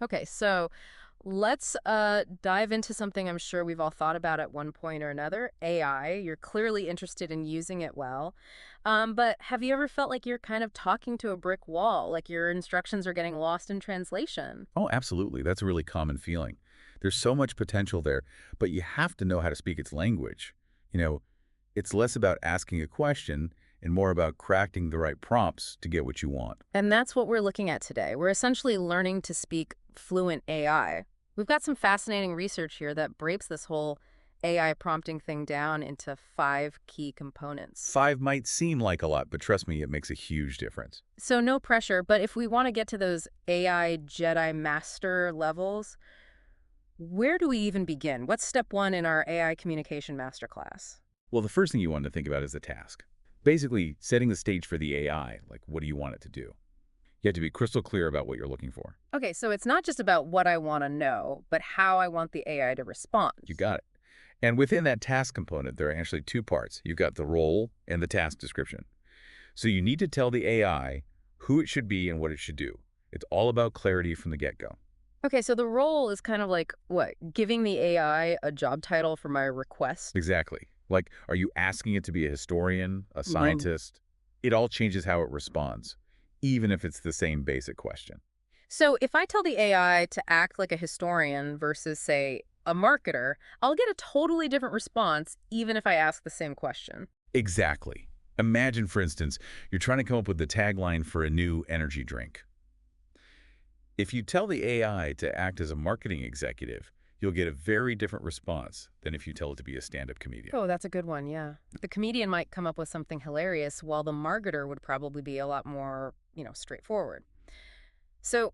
Okay, so let's dive into something I'm sure we've all thought about at one point or another, AI. You're clearly interested in using it well. But have you ever felt like you're kind of talking to a brick wall, like your instructions are getting lost in translation? Oh, absolutely. That's a really common feeling. There's so much potential there, but you have to know how to speak its language. You know, it's less about asking a question and more about crafting the right prompts to get what you want. And that's what we're looking at today. We're essentially learning to speak fluent AI. We've got some fascinating research here that breaks this whole AI prompting thing down into 5 key components. 5 might seem like a lot, but trust me, it makes a huge difference. So no pressure, but if we want to get to those AI Jedi Master levels, where do we even begin? What's step one in our AI communication masterclass? Well, the first thing you want to think about is the task. Basically, setting the stage for the AI, like what do you want it to do? You have to be crystal clear about what you're looking for. Okay, so it's not just about what I want to know, but how I want the AI to respond. You got it. And within that task component, there are actually two parts. You've got the role and the task description. So you need to tell the AI who it should be and what it should do. It's all about clarity from the get-go. Okay, so the role is kind of like what? Giving the AI a job title for my request? Exactly. Like, are you asking it to be a historian, a No. scientist? It all changes how it responds, even if it's the same basic question. So if I tell the AI to act like a historian versus, say, a marketer, I'll get a totally different response even if I ask the same question. Exactly. Imagine, for instance, you're trying to come up with the tagline for a new energy drink. If you tell the AI to act as a marketing executive, you'll get a very different response than if you tell it to be a stand-up comedian. Oh, that's a good one, yeah. The comedian might come up with something hilarious, while the marketer would probably be a lot more, straightforward. So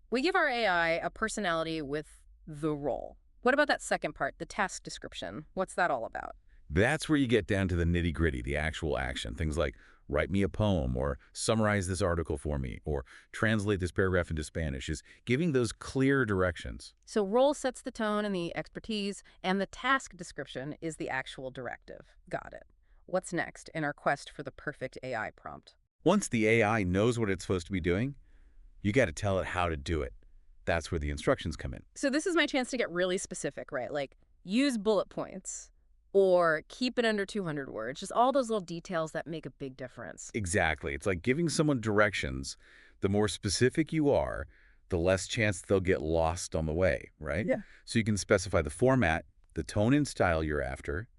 we give our AI a personality with the role. What about that second part, the task description? What's that all about? That's where you get down to the nitty-gritty, the actual action. Things like write me a poem or summarize this article for me or translate this paragraph into Spanish is giving those clear directions. So role sets the tone and the expertise, and the task description is the actual directive. Got it. What's next in our quest for the perfect AI prompt? Once the AI knows what it's supposed to be doing, you got to tell it how to do it. That's where the instructions come in. So this is my chance to get really specific, right? Like use bullet points or keep it under 200 words. Just all those little details that make a big difference. Exactly. It's like giving someone directions. The more specific you are, the less chance they'll get lost on the way, right? Yeah. So you can specify the format, the tone and style you're after,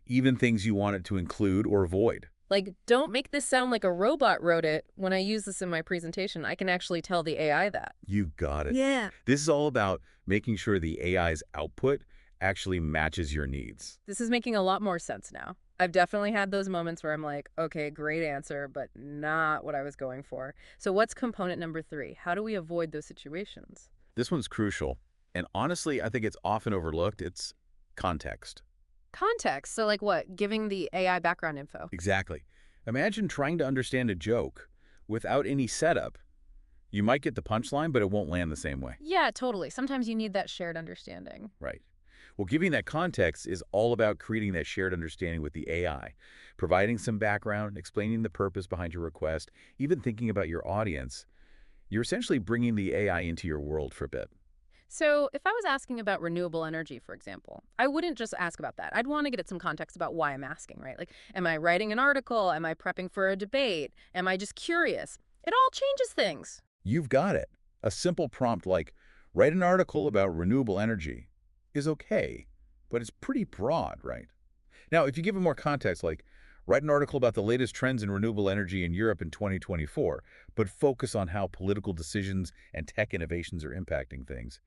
even things you want it to include or avoid. Like, don't make this sound like a robot wrote it. When I use this in my presentation, I can actually tell the AI that. You got it. Yeah. This is all about making sure the AI's output actually matches your needs. This is making a lot more sense now. I've definitely had those moments where I'm like, okay, great answer, but not what I was going for. So what's component number 3? How do we avoid those situations? This one's crucial. And honestly, I think it's often overlooked. It's context. Context. So like what? Giving the AI background info. Exactly. Imagine trying to understand a joke without any setup. You might get the punchline, but it won't land the same way. Yeah, totally. Sometimes you need that shared understanding. Right. Well, giving that context is all about creating that shared understanding with the AI, providing some background, explaining the purpose behind your request, even thinking about your audience. You're essentially bringing the AI into your world for a bit. So, if I was asking about renewable energy, for example, I wouldn't just ask about that. I'd want to get some context about why I'm asking, right? Like, am I writing an article? Am I prepping for a debate? Am I just curious? It all changes things. You've got it. A simple prompt like, write an article about renewable energy is okay, but it's pretty broad, right? Now, if you give it more context, like, write an article about the latest trends in renewable energy in Europe in 2024, but focus on how political decisions and tech innovations are impacting things.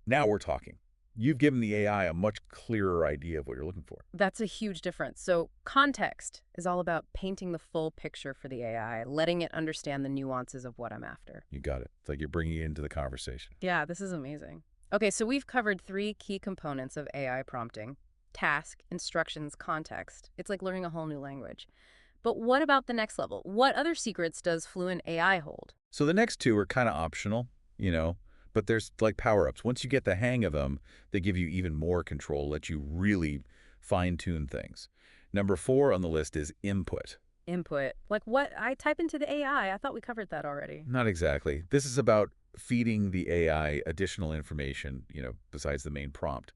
Now we're talking. You've given the AI a much clearer idea of what you're looking for. That's a huge difference. So, context is all about painting the full picture for the AI, letting it understand the nuances of what I'm after. You got it. It's like you're bringing it into the conversation. Yeah, this is amazing. Okay, so we've covered 3 key components of AI prompting: task, instructions, context. It's like learning a whole new language. But what about the next level? What other secrets does Fluent AI hold? So the next two are kind of optional, but there's like power-ups. Once you get the hang of them, they give you even more control, let you really fine-tune things. Number 4 on the list is input. Input. Like what I type into the AI. I thought we covered that already. Not exactly. This is about feeding the AI additional information, besides the main prompt,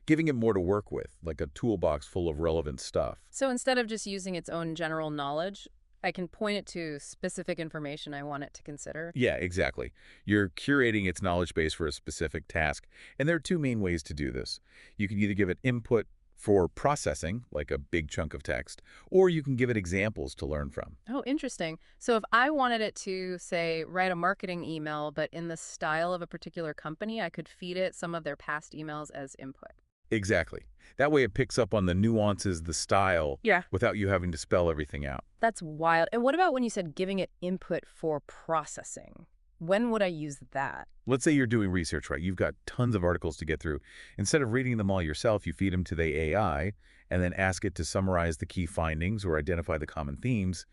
giving it more to work with, like a toolbox full of relevant stuff. So instead of just using its own general knowledge, I can point it to specific information I want it to consider. Yeah, exactly. You're curating its knowledge base for a specific task, and there are two main ways to do this. You can either give it input for processing, like a big chunk of text, or you can give it examples to learn from. Oh, interesting. So if I wanted it to, say, write a marketing email, but in the style of a particular company, I could feed it some of their past emails as input. Exactly. That way it picks up on the nuances, the style, Yeah. without you having to spell everything out. That's wild. And what about when you said giving it input for processing? When would I use that? Let's say you're doing research, right? You've got tons of articles to get through. Instead of reading them all yourself, you feed them to the AI and then ask it to summarize the key findings or identify the common themes.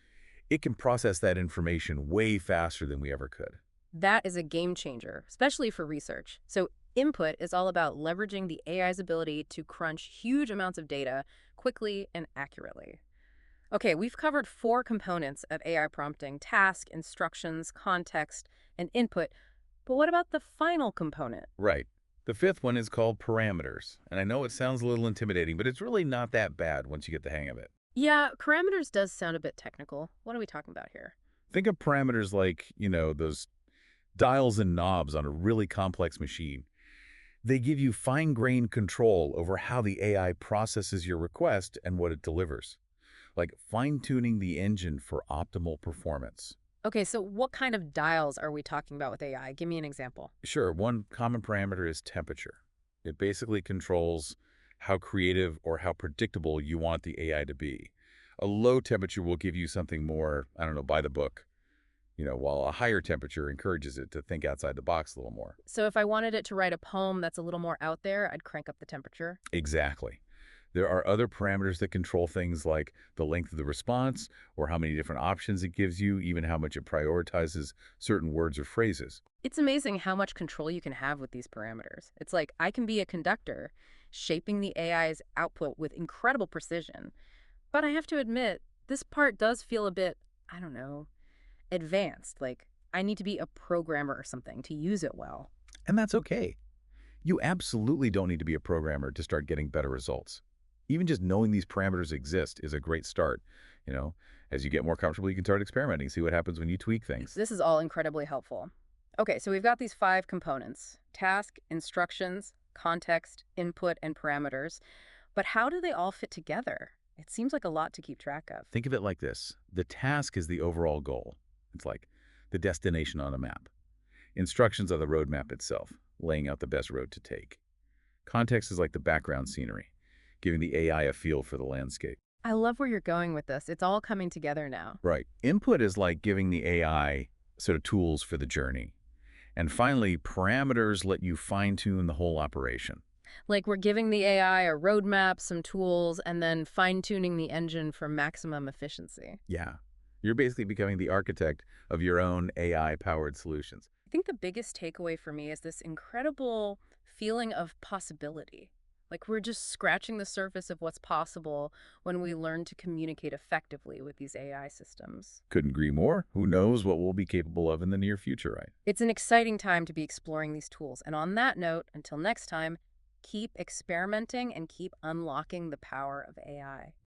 It can process that information way faster than we ever could. That is a game changer, especially for research. So input is all about leveraging the AI's ability to crunch huge amounts of data quickly and accurately. Okay, we've covered four components of AI prompting: task, instructions, context, and input. But what about the final component? Right. The fifth one is called parameters. And I know it sounds a little intimidating, but it's really not that bad once you get the hang of it. Yeah, parameters does sound a bit technical. What are we talking about here? Think of parameters like, those dials and knobs on a really complex machine. They give you fine-grained control over how the AI processes your request and what it delivers, like fine-tuning the engine for optimal performance. Okay, so what kind of dials are we talking about with AI? Give me an example. Sure, one common parameter is temperature. It basically controls how creative or how predictable you want the AI to be. A low temperature will give you something more, I don't know, by the book, while a higher temperature encourages it to think outside the box a little more. So if I wanted it to write a poem that's a little more out there, I'd crank up the temperature. Exactly. There are other parameters that control things like the length of the response or how many different options it gives you, even how much it prioritizes certain words or phrases. It's amazing how much control you can have with these parameters. It's like I can be a conductor, shaping the AI's output with incredible precision. But I have to admit, this part does feel a bit, I don't know, advanced. Like I need to be a programmer or something to use it well. And that's okay. You absolutely don't need to be a programmer to start getting better results. Even just knowing these parameters exist is a great start. You know, as you get more comfortable, you can start experimenting, see what happens when you tweak things. This is all incredibly helpful. Okay, so we've got these five components: task, instructions, context, input, and parameters. But how do they all fit together? It seems like a lot to keep track of. Think of it like this. The task is the overall goal. It's like the destination on a map. Instructions are the roadmap itself, laying out the best road to take. Context is like the background scenery, giving the AI a feel for the landscape. I love where you're going with this. It's all coming together now. Right. Input is like giving the AI sort of tools for the journey. And finally, parameters let you fine-tune the whole operation. Like we're giving the AI a roadmap, some tools, and then fine-tuning the engine for maximum efficiency. Yeah. You're basically becoming the architect of your own AI-powered solutions. I think the biggest takeaway for me is this incredible feeling of possibility. Like we're just scratching the surface of what's possible when we learn to communicate effectively with these AI systems. Couldn't agree more. Who knows what we'll be capable of in the near future, right? It's an exciting time to be exploring these tools. And on that note, until next time, keep experimenting and keep unlocking the power of AI.